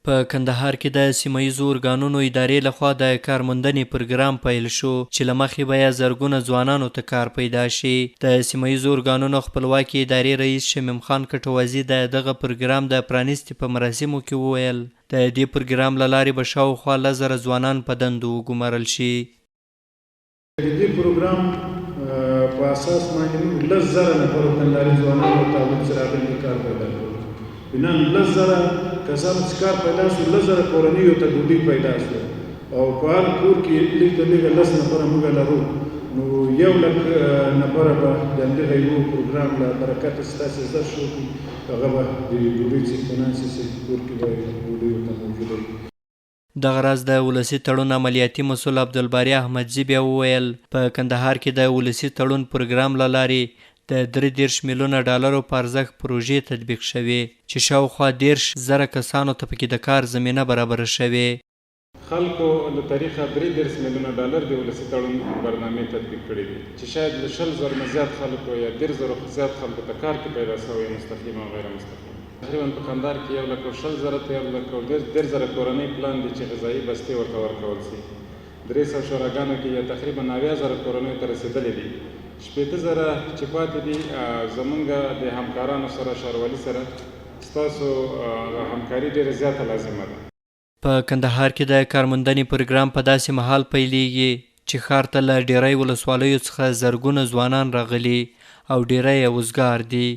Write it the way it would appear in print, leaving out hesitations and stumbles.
په کندهار کې د سیمه ییزو ارګانونو ادارې لخوا د کارموندنې پروګرام پیل شو چې له مخې به یې زرګونه ځوانانو ته کار پیدا شي. د سیمه ییزو ارګانونو خپلواکي ادارې رئیس شمیم خان کټوازي د دغه پروګرام د پرانیستې په مراسمو کې وویل د دې پروګرام له لارې به شاوخوا 10,000 ځوانان په دندو وګمارل شي. د دې پروګرام په اساس باندې 10,000 نفرو کندهاري ځوانانو ته د راغلي کار پیدا کړو. بنان 10,000 کسانو چې کار پیدا شو 10,000 کورنیو ته ډوډۍ پیدا شوه او په هر کور کې لږ تر لږه 10 نفره موږ لرو نو 100,000 نفره به د همدغه یو پروګرام له برکته ستاسې زده شو هغه به د ډوډۍ څښتنان چې کور کې به ډوډۍ ورته موجوده وي. دغه راز د ولسي تړون عملیاتي مسؤل عبدالباري احمدزي بیا وویل په کندهار کې د ولسي تړون پروګرام له لارې د 33 میلیونه ډالرو په ارزښت پروژې تطبیق شوې چې شاوخوا 10,000 کسانو ته پکې د کار زمینه برابره شوې. خلکو له طریقه 33 میلیونه ډالر د ولسي تړون برنامې تطبیق کړي دي چې شاید له 20,000 نه زیات خلکو یا 10,000 زیات خلکو ته کار کې پیدا شوی مستقیم او غیر مستقیم. تقریبا په کندهار کې 1,20,000 ته 1,10,000 کورنۍ پلان دي چې غذایي بستې ورته ورکول شي. 300 شوراګانو کې یا تقریبا 90,000 کورنیو ته رسېدلې دي. 80,000 چې پاتې دي زمونږ د همکارانو سره ښاروالي سره ستاسو همکاري ډېره زیاته لازمه ده. په کندهار کې د کارموندنې پروګرام په داسې مهال پیلیږي چې ښار ته له ډیری ولسوالیو څخه زرګونه ځوانان راغلي او ډیری یې وزګار دي.